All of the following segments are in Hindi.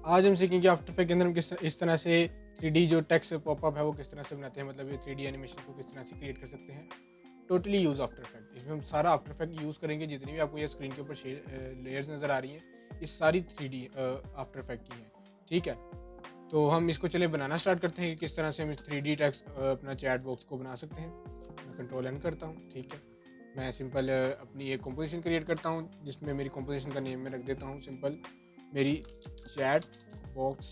आज हम सीखेंगे आफ्टर इफेक्ट के अंदर हम इस तरह से 3D जो टेक्स्ट पॉपअप है वो किस तरह से बनाते हैं, मतलब ये 3D एनिमेशन को किस तरह से क्रिएट कर सकते हैं। टोटली यूज़ आफ्टर इफेक्ट, इसमें हम सारा आफ्टर इफेक्ट यूज़ करेंगे। जितनी भी आपको ये स्क्रीन के ऊपर लेयर्स नज़र आ रही हैं, ये सारी 3D आफ्टर इफेक्ट की हैं। ठीक है, तो हम इसको चले बनाना स्टार्ट करते हैं कि किस तरह से हम इस 3D टेक्स्ट अपना चैट बॉक्स को बना सकते हैं। मैं कंट्रोल एन करता हूँ। ठीक है, मैं सिंपल अपनी एक कंपोजिशन क्रिएट करता हूँ, जिसमें मेरी कंपोजिशन का नेम मैं रख देता हूँ सिंपल मेरी चैट बॉक्स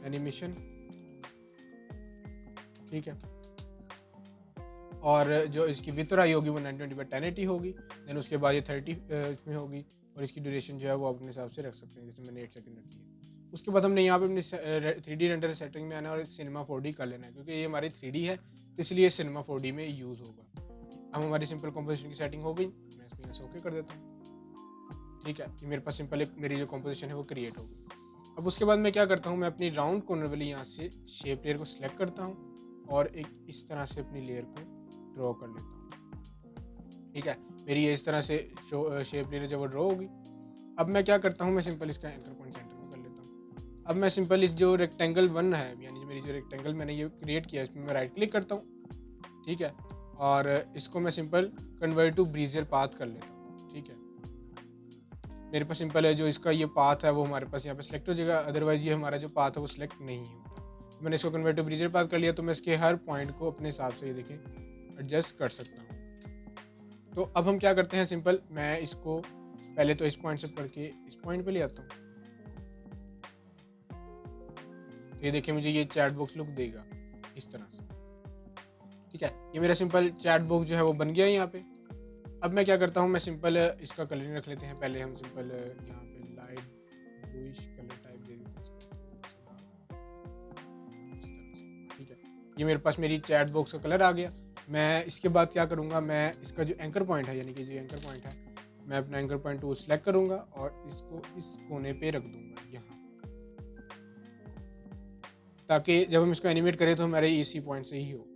एनिमेशन। ठीक है, और जो इसकी विड्थ आई होगी वो 920x1080 होगी। देन उसके बाद ये 30 इसमें होगी, और इसकी ड्यूरेशन जो है वो अपने हिसाब से रख सकते हैं, जैसे मैंने 8 सेकंड रखी है। उसके बाद हमने यहाँ पे अपनी 3D रेंडर सेटिंग में आना है और सिनेमा 4D कर लेना है, क्योंकि ये हमारी 3D है तो इसलिए सिनेमा 4D में यूज़ होगा। अब हमारी सिंपल कंपोजिशन की सेटिंग हो गई, मैं इसको यहाँ से ओके कर देता हूँ। ठीक है, ये मेरे पास सिंपल एक मेरी जो कंपोजिशन है वो क्रिएट हो गई। अब उसके बाद मैं क्या करता हूँ, मैं अपनी राउंड कॉर्नर वाली यहाँ से शेप लेयर को सिलेक्ट करता हूँ और एक इस तरह से अपनी लेयर को ड्रॉ कर लेता हूँ। ठीक है, मेरी ये इस तरह से शेप लेयर जब वो ड्रॉ होगी, अब मैं क्या करता हूँ, मैं सिंपल इसका एंकर पॉइंट सेंटर में कर लेता हूँ। अब मैं सिंपल इस जो रेक्टेंगल 1 है, यानी मेरी जो रेक्टेंगल मैंने ये क्रिएट किया है, इसमें मैं राइट क्लिक करता हूँ। ठीक है, और इसको मैं सिंपल कन्वर्ट टू ब्रीजियर पाथ कर लेता हूँ। ठीक है, मेरे पास सिंपल है जो इसका ये पाथ है वो हमारे पास यहाँ पे सिलेक्ट हो जाएगा, अदरवाइज ये हमारा जो पाथ है वो सिलेक्ट नहीं होता। मैंने इसको कन्वर्ट टू ब्रीजियर पाथ कर लिया, तो मैं इसके हर पॉइंट को अपने हिसाब से ये देखें एडजस्ट कर सकता हूँ। तो अब हम क्या करते हैं, सिंपल मैं इसको पहले तो इस पॉइंट से पढ़ के इस पॉइंट पे ले आता हूँ। तो ये देखिए मुझे ये चैट बॉक्स लुक देगा इस तरह से। ठीक है, ये मेरा सिंपल चैट बॉक्स जो है वो बन गया है यहाँ पे। अब मैं क्या करता हूँ, मैं सिंपल इसका कलरिंग रख लेते हैं। पहले हम सिंपल यहाँ पे लाइट ब्लूइश कलर टाइप दे देते हैं इसको। ठीक है, ये मेरे पास मेरी चैट बॉक्स का कलर आ गया। मैं इसके बाद क्या करूँगा, मैं इसका जो एंकर पॉइंट है, यानी कि जो एंकर पॉइंट है, मैं अपना एंकर पॉइंट टूल सेलेक्ट करूँगा और इसको इस कोने पे रख दूँगा यहाँ, ताकि जब हम इसको एनिमेट करें तो हमारे इसी पॉइंट से ही हो।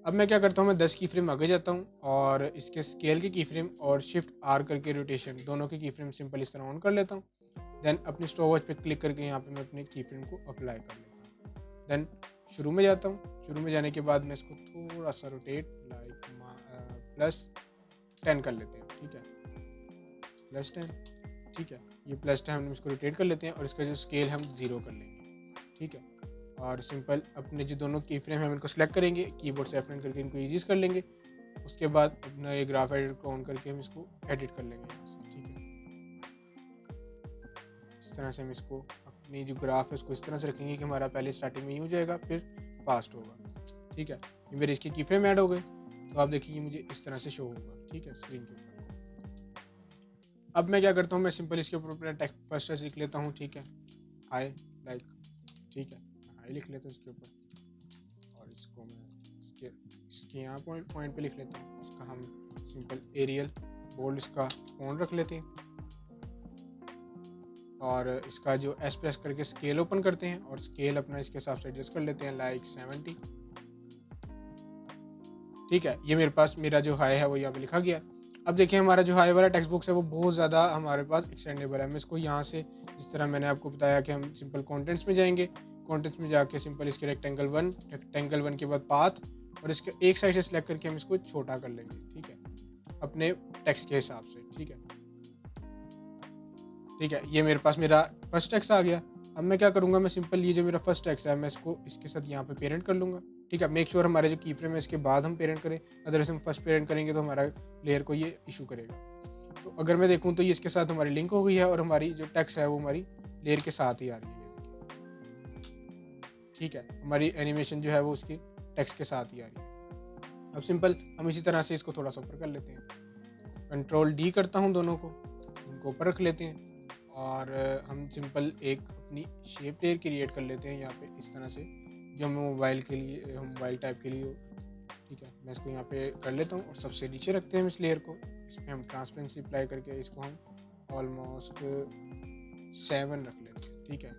अब मैं क्या करता हूँ, मैं 10 की फ्रेम आगे जाता हूँ और इसके स्केल की की फ्रेम और शिफ्ट आर करके रोटेशन दोनों की फ्रेम सिंपल इस तरह ऑन कर लेता हूँ। देन अपनी स्टॉपवॉच पे क्लिक करके यहाँ पे मैं अपने की फ्रेम को अप्लाई कर लेता हूँ। देन शुरू में जाता हूँ। शुरू में जाने के बाद मैं इसको थोड़ा सा रोटेट लाइक +10 कर लेते हैं। ठीक है, +10। ठीक है, ये +10 हम इसको रोटेट कर लेते हैं और इसका जो स्केल हम 0 कर लेंगे। ठीक है, और सिंपल अपने जो दोनों की फ्रेम है हम इनको सेलेक्ट करेंगे, कीबोर्ड से F9 करके इनको ईजीज कर लेंगे। उसके बाद अपना ये ग्राफ एडिटर को ऑन करके हम इसको एडिट कर लेंगे। ठीक है, इस तरह से हम इसको अपनी जो ग्राफ है उसको इस तरह से रखेंगे कि हमारा पहले स्टार्टिंग में ही हो जाएगा फिर फास्ट होगा। ठीक है, ये मेरे इसके की फ्रेम ऐड हो गए, तो आप देखिए मुझे इस तरह से शो होगा। ठीक है, स्क्रीन के ऊपर। अब मैं क्या करता हूँ, मैं सिंपल इसके ऊपर अपना टेक्स्ट फर्स्ट लिख लेता हूँ। ठीक है, हाई लाइक। ठीक है, हाई लिख लेता हूँ इसके ऊपर, और इसको मैं इसके यहाँ पॉइंट पे लिख लेता हूँ। इसका हम सिंपल एरियल बोल्ड इसका फ़ॉन्ट रख लेते हैं, और इसका जो एस प्रेस करके स्केल ओपन करते हैं और स्केल अपना इसके हिसाब से एडजस्ट कर लेते हैं लाइक 70। ठीक है, ये मेरे पास मेरा जो हाई है वो यहाँ पे लिखा गया। अब देखिए हमारा जो हाई वाला टेक्स्ट बॉक्स है वो बहुत ज़्यादा हमारे पास एक्सटेंडेबल है। मैं इसको यहाँ से जिस तरह मैंने आपको बताया कि हम सिंपल कंटेंट्स में जाएंगे, कंटेंट्स में जाके सिंपल इसके रेक्टेंगल 1 के बाद पाथ, और इसके एक साइड से सिलेक्ट करके हम इसको छोटा कर लेंगे। ठीक है, अपने टेक्स्ट के हिसाब से। ठीक है, ठीक है, ये मेरे पास मेरा फर्स्ट टेक्स्ट आ गया। अब मैं क्या करूँगा, मैं सिंपल ये जो मेरा फर्स्ट टेक्स्ट है मैं इसको इसके साथ यहाँ पे पेरेंट कर लूँगा। ठीक है, मेक श्योर हमारे जो की फ्रेम है इसके बाद हम पेरेंट करें, अदरवाइज हम फर्स्ट पेरेंट करेंगे तो हमारा लेयर को ये इशू करेगा। तो अगर मैं देखूँ तो ये इसके साथ हमारी लिंक हो गई है और हमारी जो टेक्स्ट है वो हमारी लेयर के साथ ही आ रही है। ठीक है, हमारी एनिमेशन जो है वो उसकी टेक्स्ट के साथ ही आ रही है। अब सिंपल हम इसी तरह से इसको थोड़ा सा ऊपर कर लेते हैं। कंट्रोल डी करता हूँ, दोनों को इनको ऊपर रख लेते हैं, और हम सिंपल एक अपनी शेप लेयर क्रिएट कर लेते हैं यहाँ पे इस तरह से, जो हमें मोबाइल के लिए मोबाइल टाइप के लिए हो। ठीक है, मैं इसको यहाँ पे कर लेता हूँ और सबसे नीचे रखते हैं इस लेयर को। इसमें हम ट्रांसपेरेंसी अप्लाई करके इसको हम ऑलमोस्ट 7 रख लेते हैं। ठीक है,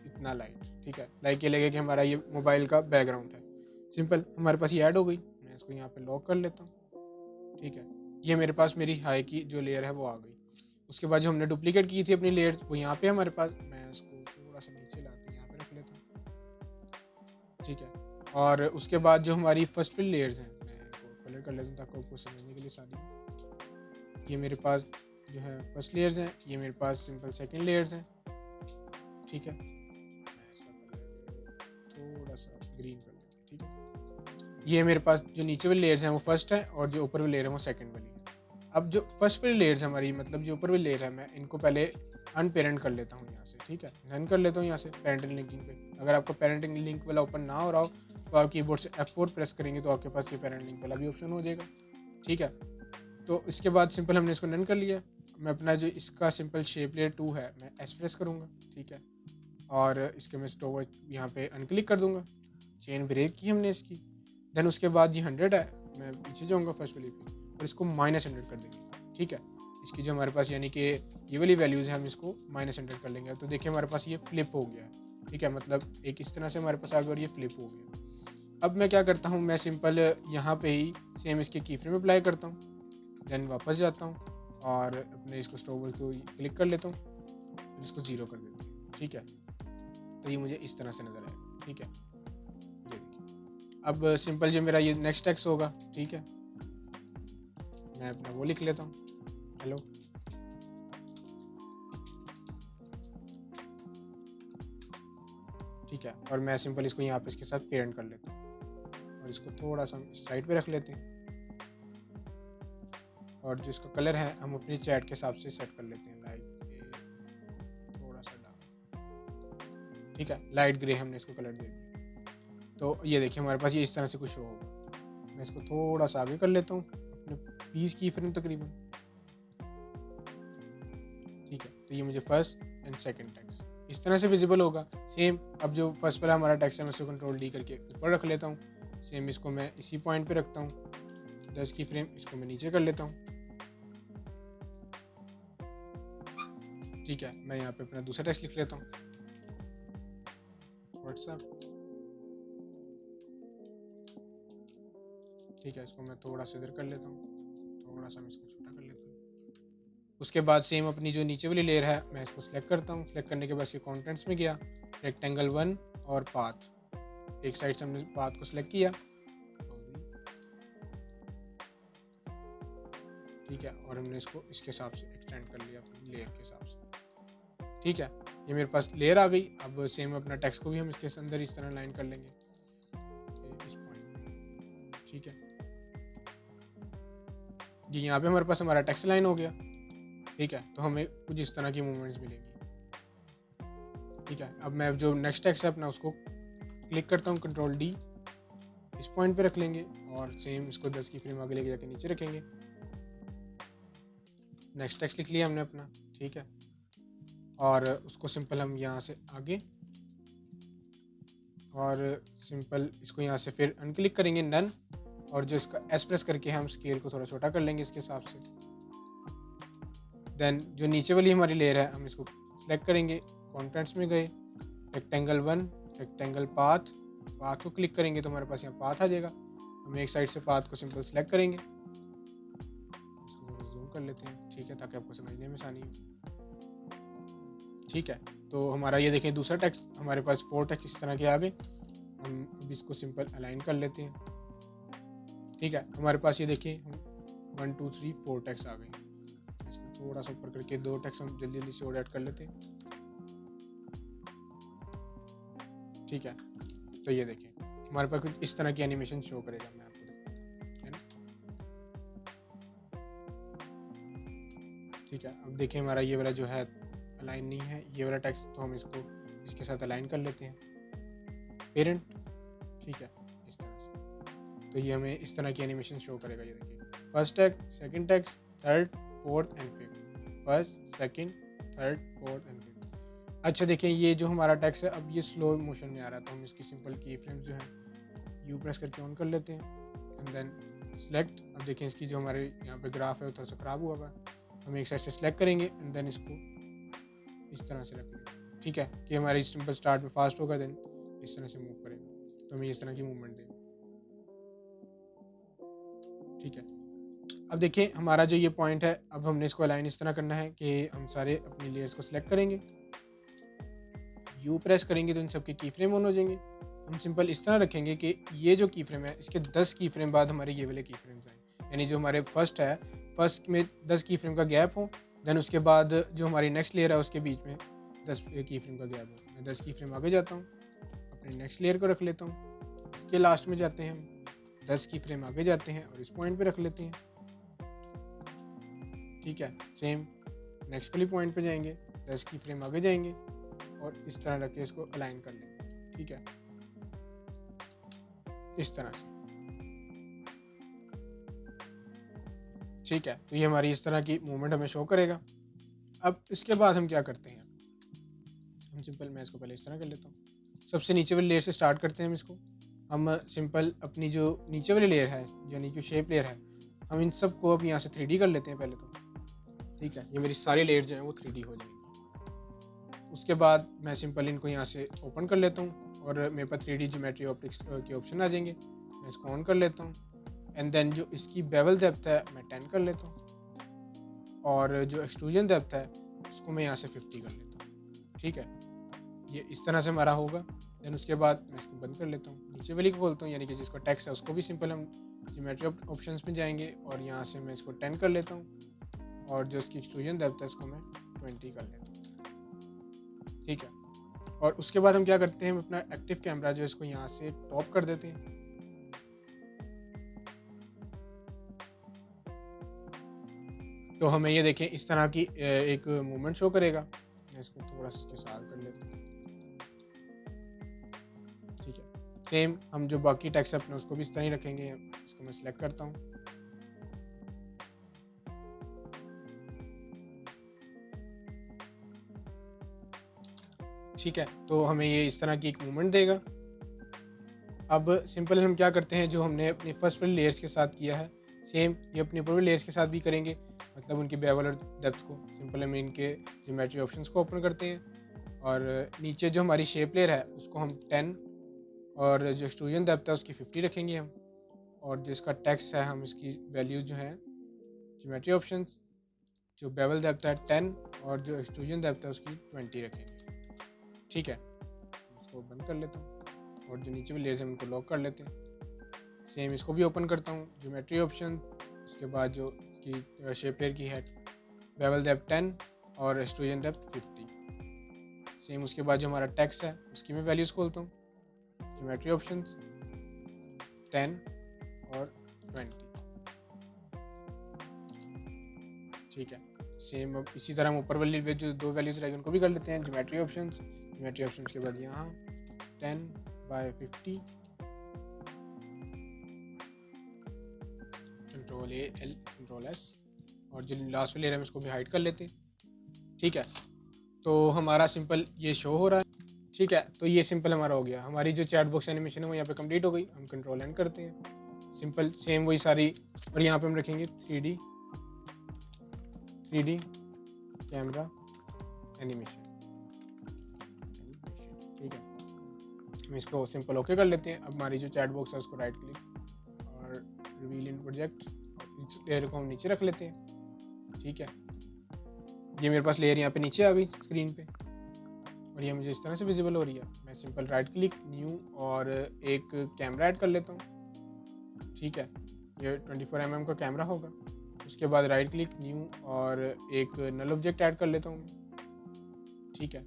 इतना लाइट। ठीक है, लाइक ये लगे कि हमारा ये मोबाइल का बैकग्राउंड है। सिंपल हमारे पास ये ऐड हो गई, मैं इसको यहाँ पे लॉक कर लेता हूँ। ठीक है, ये मेरे पास मेरी हाई की जो लेयर है वो आ गई। उसके बाद जो हमने डुप्लीकेट की थी अपनी लेयर्स वो यहाँ पे हमारे पास, मैं उसको थोड़ा सा नीचे लाकर यहाँ पे रख लेता हूँ, ठीक है। और उसके बाद जो हमारी फर्स्ट फिल लेयर्स हैं, मैं इनको कलर कर लेता हूँ ताकि आपको समझने के लिए सारी। ये मेरे पास जो है फर्स्ट लेयर्स हैं, ये मेरे पास सिंपल सेकंड लेयर्स हैं, ठीक है। मैं इसका कलर थोड़ा सा ग्रीन कर लेता हूँ, ठीक है। ये मेरे पास जो नीचे वाली लेयर्स हैं वो फर्स्ट है और जो ऊपर वाली लेयर है वो सेकंड वाली है। अब जो फर्स्ट वाली लेयर्स हमारी, मतलब जो ऊपर वाली लेयर है, मैं इनको पहले अनपेरेंट कर लेता हूँ यहाँ से, ठीक है। रन कर लेता हूँ यहाँ से पेरेंटिंग लिंकिंग पे। अगर आपको पेरेंटिंग लिंक वाला ओपन ना हो रहा हो तो आप कीबोर्ड से F4 प्रेस करेंगे तो आपके पास ये पेरेंट लिंक वाला भी ऑप्शन हो जाएगा, ठीक है। तो इसके बाद सिंपल हमने इसको रन कर लिया। मैं अपना जो इसका सिंपल शेप लेयर 2 है मैं S प्रेस करूँगा, ठीक है। और इसके मैं स्टोव यहाँ पे अनक्लिक कर दूँगा, चेन ब्रेक की हमने इसकी। देन उसके बाद ये 100 है, मैं पीछे जाऊँगा फर्स्ट वाली पे और इसको -100 कर देंगे, ठीक है। इसकी जो हमारे पास यानी कि ये वाली वैल्यूज़ है हम इसको -100 कर लेंगे। तो देखिए हमारे पास ये फ्लिप हो गया है, ठीक है। मतलब एक इस तरह से हमारे पास आ गया और ये फ्लिप हो गया। अब मैं क्या करता हूँ, मैं सिंपल यहाँ पे ही सेम इसके की फ्रेम अप्लाई करता हूँ, देन वापस जाता हूँ और अपने इसको स्टोव को क्लिक कर लेता हूँ, फिर इसको 0 कर देता हूँ, ठीक है। तो ये मुझे इस तरह से नज़र आएगा, ठीक है। ये देखिए अब सिंपल जो मेरा ये नेक्स्ट टेक्स्ट होगा, ठीक है। मैं अपना वो लिख लेता हूँ, हेलो, ठीक है। और मैं सिंपल इसको यहाँ पे इसके साथ पेरेंट कर लेता हूँ और इसको थोड़ा सा इस साइड पे रख लेते हैं। और जो इसका कलर है हम अपनी चैट के हिसाब से सेट कर लेते हैं, लाइट थोड़ा सा डार्क, ठीक है। लाइट ग्रे हमने इसको कलर दे दिया। तो ये देखिए हमारे पास ये इस तरह से कुछ होगा। मैं इसको थोड़ा सा आगे कर लेता हूँ अपने 20 की फ्रेम तकरीबन, ठीक है। तो ये मुझे फर्स्ट एंड सेकंड टेक्स्ट इस तरह से विजिबल होगा। सेम अब जो फर्स्ट वाला हमारा टेक्स्ट है मैं इसको कंट्रोल D करके ऊपर रख लेता हूँ। सेम इसको मैं इसी पॉइंट पे रखता हूँ, 10 की फ्रेम, इसको मैं नीचे कर लेता हूँ, ठीक है। मैं यहाँ पे अपना दूसरा टेक्स्ट लिख लेता हूँ, व्हाट्सएप, ठीक है। इसको मैं थोड़ा सा इधर कर लेता हूँ, थोड़ा सा मैं इसको छोटा कर लेता हूँ। उसके बाद सेम अपनी जो नीचे वाली लेयर है मैं इसको सिलेक्ट करता हूँ। सिलेक्ट करने के बाद ये कंटेंट्स में गया, रेक्टेंगल 1 और पाथ, एक साइड से हमने पाथ को सिलेक्ट किया, ठीक है। और हमने इसको इसके हिसाब से एक्सटेंड कर लिया अपनी लेयर के हिसाब से, ठीक है। ये मेरे पास लेयर आ गई। अब सेम अपना टेक्स्ट को भी हम इसके अंदर इस तरह लाइन कर लेंगे इस पॉइंट, ठीक है जी। यहाँ पे हमारे पास हमारा टेक्स्ट लाइन हो गया, ठीक है। तो हमें कुछ इस तरह की मूवमेंट्स मिलेंगी, ठीक है। अब मैं जो नेक्स्ट टेक्स्ट है अपना उसको क्लिक करता हूँ, कंट्रोल D, इस पॉइंट पे रख लेंगे और सेम इसको 10 की फ्रेम आगे लेके जाके नीचे रखेंगे। नेक्स्ट टेक्स्ट लिख लिया हमने अपना, ठीक है। और उसको सिंपल हम यहाँ से आगे और सिंपल इसको यहाँ से फिर अनक्लिक करेंगे, नन, और जो इसका S प्रेस करके हम स्केल को थोड़ा छोटा कर लेंगे इसके हिसाब से। देन जो नीचे वाली हमारी लेयर है हम इसको सिलेक्ट करेंगे, कंटेंट्स में गए, रेक्टेंगल 1, रेक्टेंगल पाथ, पाथ को क्लिक करेंगे तो हमारे पास यहाँ पाथ आ जाएगा। हम एक साइड से पाथ को सिंपल सेलेक्ट करेंगे, इसको जूम कर लेते हैं, ठीक है, ताकि आपको समझने में आसानी हो, ठीक है। तो हमारा ये देखें दूसरा टेक्स्ट, हमारे पास 4 टेक्स्ट इस तरह के आ गए। हम अब इसको सिंपल अलाइन कर लेते हैं, ठीक है। हमारे पास ये देखिए 1 2 3 4 टेक्स्ट आ गए। इसको थोड़ा सा ऊपर करके 2 टेक्स्ट हम जल्दी जल्दी से और ऐड कर लेते हैं, ठीक है। तो ये देखिए हमारे पास कुछ इस तरह की एनिमेशन शो करेगा, मैं आपको दिखाता हूं, है ना, ठीक है। अब देखिए हमारा ये वाला जो है अलाइन नहीं है ये वाला टेक्स्ट, तो हम इसको इसके साथ अलाइन कर लेते हैं, पेरेंट, ठीक है, इस तरह से। तो ये हमें इस तरह की एनिमेशन शो करेगा। ये देखिए first text, second text, third, fourth and fifth, first, second, third, fourth and fifth. अच्छा देखिए ये जो हमारा टेक्स्ट है अब ये स्लो मोशन में आ रहा है, तो हम इसकी सिंपल की फ्रेम्स जो है यू प्रेस करके ऑन कर लेते हैं एंड देन सेलेक्ट। अब देखें इसकी जो हमारे यहाँ पे ग्राफ है वो थोड़ा सा ख़राब हुआ है, हम एक साइड से सेलेक्ट करेंगे एंड देन इसको इस तरह से रख लेंगे, ठीक है, कि हमारी सिंपल स्टार्ट में फास्ट होगा, देन इस तरह से मूव करेगा, तो हमें इस तरह की मूवमेंट देगा, ठीक है। अब देखिए हमारा जो ये पॉइंट है, अब हमने इसको अलाइन इस तरह करना है कि हम सारे अपनी लेयर्स को सिलेक्ट करेंगे, यू प्रेस करेंगे तो इन सब के की फ्रेम ऑन हो जाएंगे। हम सिंपल इस तरह रखेंगे कि ये जो की फ्रेम है इसके 10 की फ्रेम बाद हमारे ये वाले की फ्रेम्स आए, यानी जो हमारे फर्स्ट है, फर्स्ट में 10 की फ्रेम का गैप हो, देन उसके बाद जो हमारी नेक्स्ट लेयर है उसके बीच में 10 की फ्रेम का गैप हो। मैं 10 की फ्रेम आगे जाता हूँ, अपने नेक्स्ट लेयर को रख लेता हूँ, उसके लास्ट में जाते हैं हम 10 की फ्रेम आगे जाते हैं और इस पॉइंट पे रख लेते हैं। ठीक है, सेम नेक्स्ट वाली पॉइंट पे जाएंगे, 10 की फ्रेम आगे जाएंगे और इस तरह रख के इसको अलाइन कर लेंगे। ठीक है, इस तरह से। ठीक है, तो ये हमारी इस तरह की मूवमेंट हमें शो करेगा। अब इसके बाद हम क्या करते हैं, हम सिंपल, मैं इसको पहले इस तरह कर लेता हूँ। सबसे नीचे वाली लेयर से स्टार्ट करते हैं हम इसको। हम सिंपल अपनी जो नीचे वाली लेयर है यानी कि शेप लेयर है, हम इन सब को अब यहाँ से 3D कर लेते हैं पहले तो। ठीक है, ये मेरी सारी लेयर जो है वो 3D हो जाएंगी। उसके बाद मैं सिंपल इनको यहाँ से ओपन कर लेता हूँ और मेरे पास 3D ज्योमेट्री ऑप्टिक्स के ऑप्शन आ जाएंगे। मैं इसको ऑन कर लेता हूँ एंड देन जो इसकी बेवल डेप्थ है मैं 10 कर लेता हूँ और जो एक्सट्रूजन डेप्थ है उसको मैं यहाँ से 50 कर लेता हूँ। ठीक है, ये इस तरह से हमारा होगा। देन उसके बाद मैं इसको बंद कर लेता हूँ, नीचे वाली को खोलता हूँ, यानी कि जिसका टेक्स्ट है उसको भी सिंपल हम ज्योमेट्री ऑप्शंस में जाएंगे और यहाँ से मैं इसको 10 कर लेता हूँ और जो इसकी एक्सट्रूजन डेप्थ है इसको मैं 20 कर लेता हूँ। ठीक है, और उसके बाद हम क्या करते हैं, हम अपना एक्टिव कैमरा जो है इसको यहाँ से टॉप कर देते हैं। तो हमें ये देखें इस तरह की एक मूवमेंट शो करेगा। मैं इसको थोड़ा सा इसके साथ कर लेता हूँ। ठीक है, सेम हम जो बाकी टेक्स्ट अपने उसको भी इस तरह ही रखेंगे। इसको मैं सिलेक्ट करता हूँ, ठीक है, तो हमें ये इस तरह की एक मूवमेंट देगा। अब सिंपल हम क्या करते हैं, जो हमने अपनी फर्स्ट वाली लेयर्स के साथ किया है सेम ये अपनी ऊपर वाली लेयर्स के साथ भी करेंगे, मतलब उनकी बेवल और डेप्थ को। सिंपल हम इनके ज्योमेट्री ऑप्शंस को ओपन करते हैं और नीचे जो हमारी शेप लेयर है उसको हम 10 और जो एक्सट्रूजन डेप्थ है उसकी 50 रखेंगे हम, और जिसका टेक्स्ट है हम इसकी वैल्यूज जो है ज्योमेट्री ऑप्शंस, जो बेवल डेप्थ है 10 और जो एक्सट्रूजन डेप्थ है उसकी 20 रखेंगे। ठीक है, इसको बंद कर लेता हूँ और जो नीचे वाली लेयर्स हैं उनको लॉक कर लेते हैं। सेम इसको भी ओपन करता हूँ, ज्योमेट्री ऑप्शन, उसके बाद जो की शेप लेयर की है बेवल डेप्थ 10 और एक्सट्रूजन डेप्थ 50। सेम उसके बाद जो हमारा टेक्स्ट है उसकी मैं वैल्यूज़ खोलता हूँ, ज्योमेट्री ऑप्शन 10 और 20। ठीक है, सेम अब इसी तरह हम ऊपर वाली जो दो वैल्यूज़ रहेगी उनको भी कर लेते हैं, ज्योमेट्री ऑप्शन के बाद यहाँ 10/50, control A L control S, और जो लास्ट वाली लेयर है उसको भी हाइड कर लेते हैं। ठीक है, तो हमारा सिंपल ये शो हो रहा है। ठीक है, तो ये सिंपल हमारा हो गया। हमारी जो चैट बॉक्स एनिमेशन है वो यहाँ पे कंप्लीट हो गई। हम कंट्रोल N करते हैं, सिंपल सेम वही सारी, और यहाँ पे हम रखेंगे 3D कैमरा एनिमेशन। ठीक है, हम इसको सिंपल ओके कर लेते हैं। अब हमारी जो चैट बॉक्स है उसको राइट क्लिक और रिवील इन प्रोजेक्ट, इस लेयर को हम नीचे रख लेते हैं। ठीक है, ये मेरे पास लेयर यहाँ पे नीचे आ गई स्क्रीन पे और ये मुझे इस तरह से विजिबल हो रही है। मैं सिंपल राइट क्लिक न्यू और एक कैमरा ऐड कर लेता हूँ। ठीक है, ये 24 mm का कैमरा होगा। उसके बाद राइट क्लिक न्यू और एक नल ऑब्जेक्ट ऐड कर लेता हूँ। ठीक है,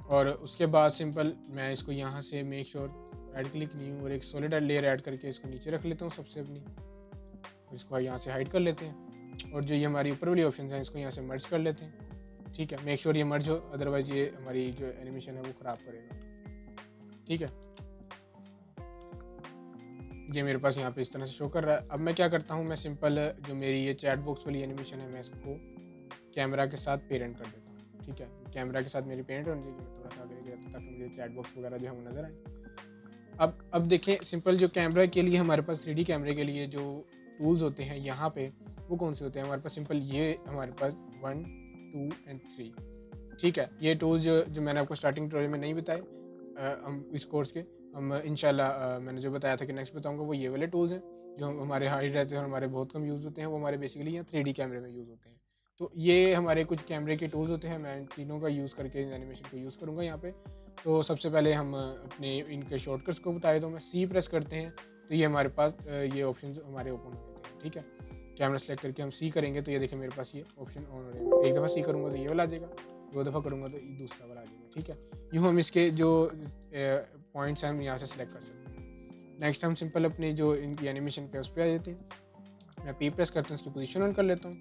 और उसके बाद सिंपल मैं इसको यहाँ से make sure right click new और एक सॉलिड लेयर ऐड करके इसको नीचे रख लेता हूँ सबसे अपनी, और इसको यहाँ से हाइड कर लेते हैं। और जो ये हमारी ऊपर वाली ऑप्शन है इसको यहाँ से मर्ज कर लेते हैं। ठीक है, मेक श्योर ये मर्ज हो, अदरवाइज ये हमारी जो एनिमेशन है वो ख़राब करेगा। ठीक है, ये मेरे पास यहाँ पे इस तरह से शो कर रहा है। अब मैं क्या करता हूँ, मैं सिंपल जो मेरी ये चैट बॉक्स वाली एनिमेशन है मैं इसको कैमरा के साथ पेरेंट कर देता हूँ। ठीक है, कैमरा के साथ मेरी पेरेंट होनी चाहिए, मैं थोड़ा सा आगे लेके जाता ताकि मुझे चैट बॉक्स वगैरह जो है वो नज़र आए। अब देखें, सिंपल जो कैमरा के लिए हमारे पास 3D कैमरे के लिए जो टूल्स होते हैं यहाँ पे वो कौन से होते हैं हमारे पास, सिंपल ये हमारे पास 1, 2 and 3। ठीक है, ये टूल्स जो मैंने आपको स्टार्टिंग ट्यूटोरियल में नहीं बताए, हम इस कोर्स के हम इंशाल्लाह मैंने जो बताया था कि नेक्स्ट बताऊंगा वो ये वाले टूल्स हैं जो हमारे हाइड रहते हैं और हमारे बहुत कम यूज़ होते हैं, वो हमारे बेसिकली यहाँ 3D कैमरे में यूज़ होते हैं। तो ये हमारे कुछ कैमरे के टूल्स होते हैं, मैं इन तीनों का यूज़ करके एनिमेशन को यूज़ करूँगा यहाँ पे। तो सबसे पहले हम अपने इनके शॉर्टकट्स को बताए, तो मैं सी प्रेस करते हैं तो ये हमारे पास ये ऑप्शन हमारे ओपन हो जाते हैं। ठीक है, कैमरा सेलेक्ट करके हम सी करेंगे तो ये देखिए मेरे पास ये ऑप्शन ऑन हो जाएगा। एक दफ़ा सी करूँगा तो ये वाला आ जाएगा, 2 दफ़ा करूँगा तो ये दूसरा वाला आ जाएगा। ठीक है, यूँ हम इसके जो पॉइंट्स हैं हम यहाँ से सेलेक्ट कर सकते हैं। नेक्स्ट हम सिंपल अपनी जो इनकी एनिमेशन पे उस पर आ जाते हैं। मैं पी प्रेस करता हूँ, इसकी पोजीशन ऑन कर लेता हूँ,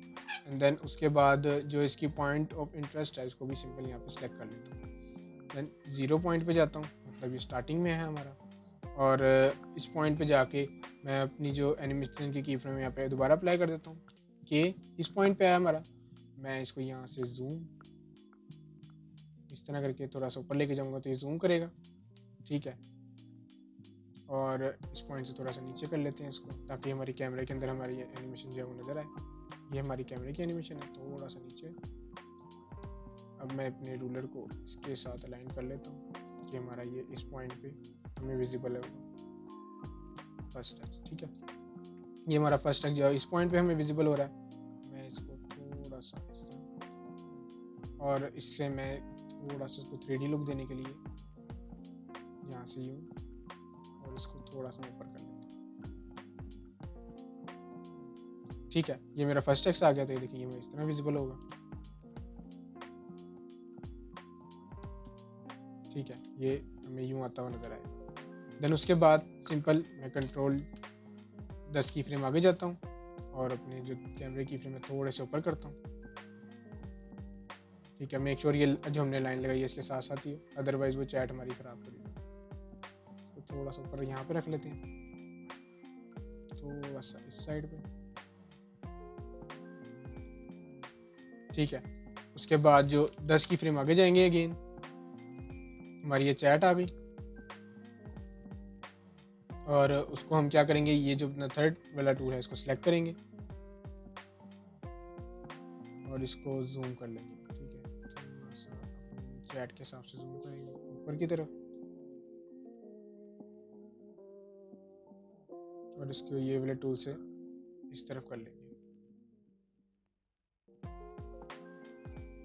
एंड देन उसके बाद जो इसकी पॉइंट ऑफ इंटरेस्ट है इसको भी सिंपल यहाँ पे सिलेक्ट कर लेता हूँ। देन 0 पॉइंट पे जाता हूँ, मतलब ये स्टार्टिंग में है हमारा, और इस पॉइंट पे जाके मैं अपनी जो एनिमेशन की फ्रेम यहाँ पे दोबारा अप्लाई कर देता हूँ कि इस पॉइंट पे आया हमारा। मैं इसको यहाँ से जूम इस तरह करके थोड़ा सा ऊपर लेके जाऊँगा तो ये जूम करेगा। ठीक है, और इस पॉइंट से थोड़ा सा नीचे कर लेते हैं इसको, ताकि हमारी कैमरे के अंदर हमारी एनिमेशन जो है वो नज़र आए। ये हमारी कैमरे की एनिमेशन है, थोड़ा सा नीचे। अब मैं अपने रूलर को इसके साथ अलाइन कर लेता हूँ कि हमारा ये इस पॉइंट पे हमें विजिबल है फर्स्ट टच। ठीक है, ये हमारा फर्स्ट टच जो है इस पॉइंट पे हमें विजिबल हो रहा है। मैं इसको थोड़ा सा इस तरह, और इससे मैं थोड़ा सा इसको 3D लुक देने के लिए यहाँ से यूँ और इसको थोड़ा सा ऊपर कर लेता हूँ। ठीक है, ये मेरा फर्स्ट टेक्स्ट आ गया, तो ये देखिए ये इस तरह विजिबल होगा। ठीक है, ये हमें यूँ आता हुआ नज़र आएगा। देन उसके बाद सिंपल मैं कंट्रोल 10 की फ्रेम आगे जाता हूँ और अपने जो कैमरे की फ्रेम है थोड़े से ऊपर करता हूँ। ठीक है, मेक श्योर ये जो हमने लाइन लगाई है इसके साथ साथ ही, अदरवाइज वो चैट हमारी ख़राब करेगी। तो थोड़ा सा ऊपर यहाँ पे रख लेते हैं, थोड़ा सा इस साइड पे। ठीक है, उसके बाद जो 10 की फ्रेम आगे जाएंगे अगेन, हमारी ये चैट आ गई, और उसको हम क्या करेंगे, ये जो अपना थर्ड वाला टूल है इसको सिलेक्ट करेंगे और इसको जूम कर लेंगे। ठीक है, थोड़ा सा चैट के हिसाब से जूम करेंगे ऊपर की तरफ, और इसको ये वाले टूल से इस तरफ कर लेंगे।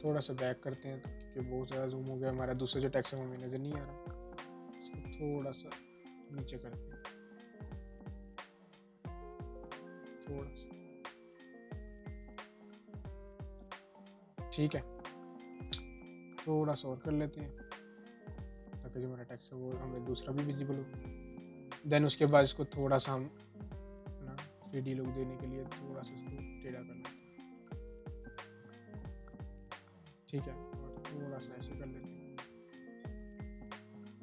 थोड़ा सा बैक करते हैं क्योंकि बहुत ज़्यादा जूम हो गया हमारा, दूसरा जो टेक्स्ट है वो हमें नज़र नहीं आ रहा। इसको थोड़ा सा नीचे करते हैं, थोड़ा सा। ठीक है, थोड़ा सा और कर लेते हैं ताकि जो हमारा टेक्स्ट है वो हमें दूसरा भी विजिबल हो। देन उसके बाद इसको थोड़ा सा हम अपना 3D लुक देने के लिए थोड़ा सा इसको टेढ़ा कर लेते हैं। ठीक है, और थोड़ा सा ऐसे कर लेते हैं।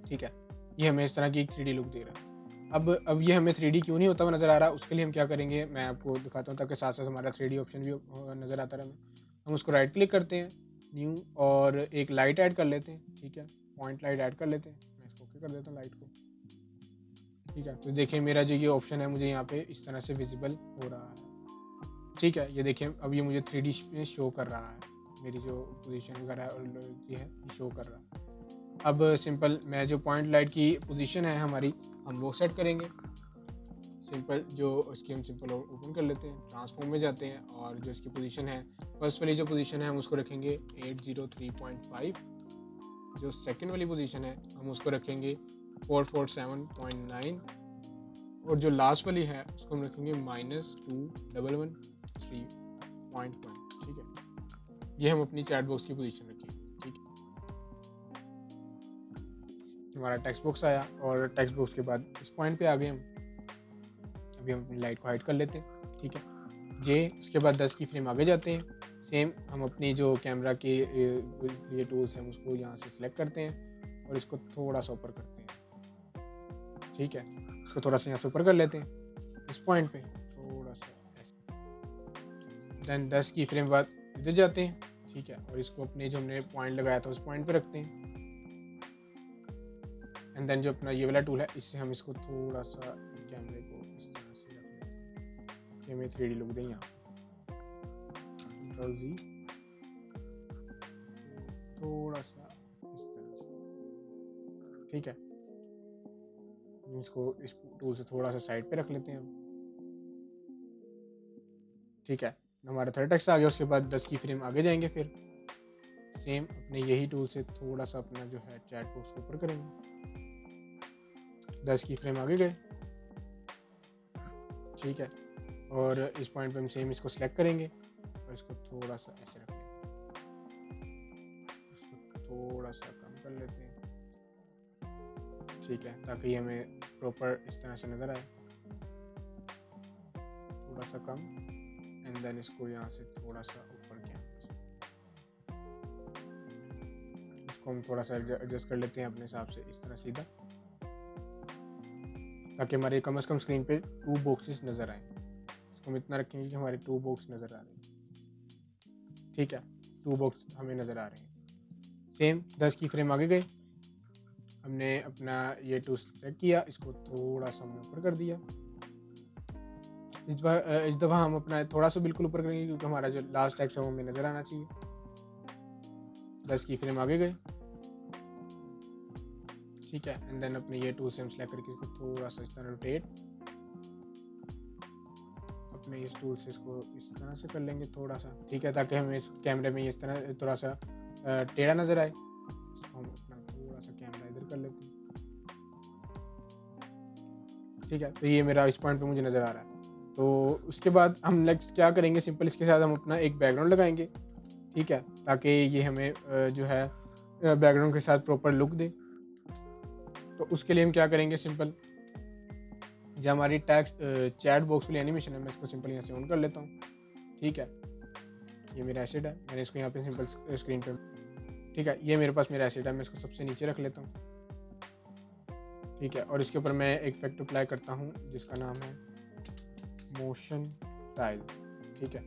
ठीक है, ये हमें इस तरह की एक 3D लुक दे रहा है। अब ये हमें 3D क्यों नहीं होता हुआ नज़र आ रहा, उसके लिए हम क्या करेंगे मैं आपको दिखाता हूँ, ताकि साथ साथ हमारा 3D ऑप्शन भी नज़र आता रहे। हम उसको राइट क्लिक करते हैं, न्यू, और एक लाइट ऐड कर लेते हैं। ठीक है, पॉइंट लाइट ऐड कर लेते हैं। मैं इसको ओके कर देता हूँ लाइट को। ठीक है, तो देखिए मेरा जो ये ऑप्शन है मुझे यहाँ पे इस तरह से विजिबल हो रहा है। ठीक है, ये देखिए अब ये मुझे 3D में शो कर रहा है, मेरी जो पोजीशन वगैरह ये है ये शो कर रहा है। अब सिंपल मैं जो पॉइंट लाइट की पोजीशन है हमारी, हम वो सेट करेंगे। सिंपल जो इसकी हम सिंपल ओपन कर लेते हैं, ट्रांसफॉर्म में जाते हैं, और जो इसकी पोजीशन है फर्स्ट वाली जो पोजीशन है हम उसको रखेंगे 803.5। जो सेकंड वाली पोजीशन है हम उसको रखेंगे 447.9, और जो लास्ट वाली है उसको हम रखेंगे -2113.1। ठीक है, ये हम अपनी चैट बॉक्स की पोजीशन रखेंगे। ठीक है, हमारा टेक्स्ट बॉक्स आया, और टेक्स्ट बॉक्स के बाद इस पॉइंट पे आ गए हम। अभी हम अपनी लाइट को हाइड कर लेते हैं। ठीक है, ये उसके बाद 10 की फ्रेम आगे जाते हैं। सेम हम अपनी जो कैमरा के ये टूल्स हैं उसको यहाँ से सिलेक्ट करते हैं और इसको थोड़ा सा ऊपर करते हैं। ठीक है, इसको थोड़ा सा यहाँ से ऊपर कर लेते हैं इस पॉइंट पे थोड़ा सा ऐसे। देन 10 की फ्रेम बाद इधर जाते हैं। ठीक है, और इसको अपने जो हमने पॉइंट लगाया था उस पॉइंट पे रखते हैं, एंड देन जो अपना ये वाला टूल है इससे हम इसको थोड़ा सा कैमरे को इस तरह से रख लेते हैं कि हमें 3D लुक दें। यहाँ कंट्रोल Z, थोड़ा सा इस तरह से। ठीक है, इसको इस टूल से थोड़ा सा साइड पे रख लेते हैं हम। ठीक है, हमारा थर्ड टेक्स्ट आ गया। उसके बाद 10 की फ्रेम आगे जाएंगे, फिर सेम अपने यही टूल से थोड़ा सा अपना जो है चैट बॉक्स के ऊपर करेंगे। 10 की फ्रेम आगे गए, ठीक है, और इस पॉइंट पे हम सेम इसको सिलेक्ट करेंगे और इसको थोड़ा सा ऐसे रखेंगे, इसको थोड़ा सा कम कर लेते हैं, ठीक है, ताकि हमें प्रॉपर इस तरह से नज़र आए। थोड़ा सा कम, एंड देन इसको यहाँ से थोड़ा सा ऊपर किया, इसको हम थोड़ा सा एडजस्ट कर लेते हैं अपने हिसाब से, इस तरह सीधा, ताकि हमारे कम से कम स्क्रीन पे 2 बॉक्सेस नज़र आए। इसको हम इतना रखेंगे कि हमारे 2 बॉक्स नज़र आ रहे हैं, ठीक है, 2 बॉक्स हमें नज़र आ रहे हैं। सेम 10 की फ्रेम आगे गए, हमने अपना ये टूल सेलेक्ट किया, इसको थोड़ा सा हमने ऊपर कर दिया। इस दफ़ा हम अपना थोड़ा सा बिल्कुल ऊपर करेंगे, क्योंकि हमारा जो लास्ट टेक्स्ट है वो हमें नज़र आना चाहिए। 10 की फ्रेम आगे गए, ठीक है, एंड देन अपने ये टूल से हम सेलेक्ट करके इसको थोड़ा सा इस तरह रोटेट, अपने इस टूल से इसको इस तरह से कर लेंगे थोड़ा सा, ठीक है, ताकि हमें इस कैमरे में इस तरह थोड़ा सा टेढ़ा नज़र आए। इसको हम अपना थोड़ा सा कैमरा इधर कर लेते हैं, ठीक है, तो ये मेरा इस पॉइंट पे मुझे नज़र आ रहा है। तो उसके बाद हम नेक्स्ट क्या करेंगे, सिंपल इसके साथ हम अपना एक बैकग्राउंड लगाएंगे, ठीक है, ताकि ये हमें जो है बैकग्राउंड के साथ प्रॉपर लुक दे। तो उसके लिए हम क्या करेंगे, सिंपल जो हमारी टैक्स चैट बॉक्स वाली एनिमेशन है, मैं इसको सिंपल यहाँ से ऑन कर लेता हूँ, ठीक है, ये मेरा एसेट है, मैंने इसको यहाँ पे सिंपल स्क्रीन पे, ठीक है, ये मेरे पास मेरा एसेट है, मैं इसको सबसे नीचे रख लेता हूँ, ठीक है, और इसके ऊपर मैं एक इफेक्ट अप्लाई करता हूँ जिसका नाम है मोशन टाइल, ठीक है,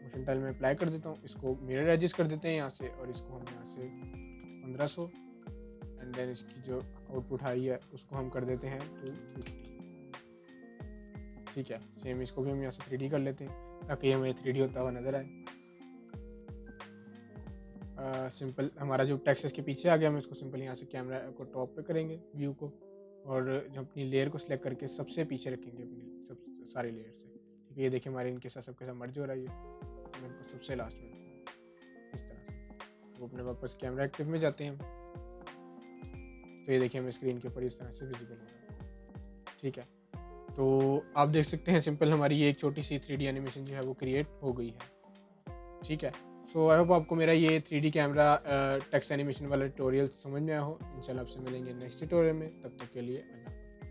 मोशन टाइल में अप्लाई कर देता हूँ, इसको मिरर एडजस्ट कर देते हैं यहाँ से, और इसको हम यहाँ से 1500, एंड देन इसकी जो आउटपुट हाई है उसको हम कर देते हैं 250, ठीक है, सेम इसको भी हम यहाँ से 3D कर लेते हैं ताकि हमें 3D होता हुआ नज़र आए। सिंपल हमारा जो टेक्स्ट इसके पीछे आ गया, हम इसको सिंपल यहाँ से कैमरा को टॉप पे करेंगे व्यू को, और जो अपनी लेयर को सिलेक्ट करके सबसे पीछे रखेंगे अपनी सब सारी लेयर से, ठीक है, ये देखिए हमारे इनके साथ सबके साथ मर्ज हो रहा है, ये मैं इनको सबसे लास्ट में इस तरह से। वो अपने वापस कैमरा एक्टिव में जाते हैं, तो ये देखिए हमें स्क्रीन के ऊपर इस तरह से विजिबल हो रहा है, ठीक है। तो आप देख सकते हैं सिंपल हमारी ये एक छोटी सी 3D एनिमेशन जो है वो क्रिएट हो गई है, ठीक है। सो आई होप आपको मेरा ये 3D कैमरा टेक्स्ट एनिमेशन वाला ट्यूटोरियल समझ में आया हो। इंशाल्लाह आपसे मिलेंगे नेक्स्ट ट्यूटोरियल में, तब तक के लिए अल्लाह।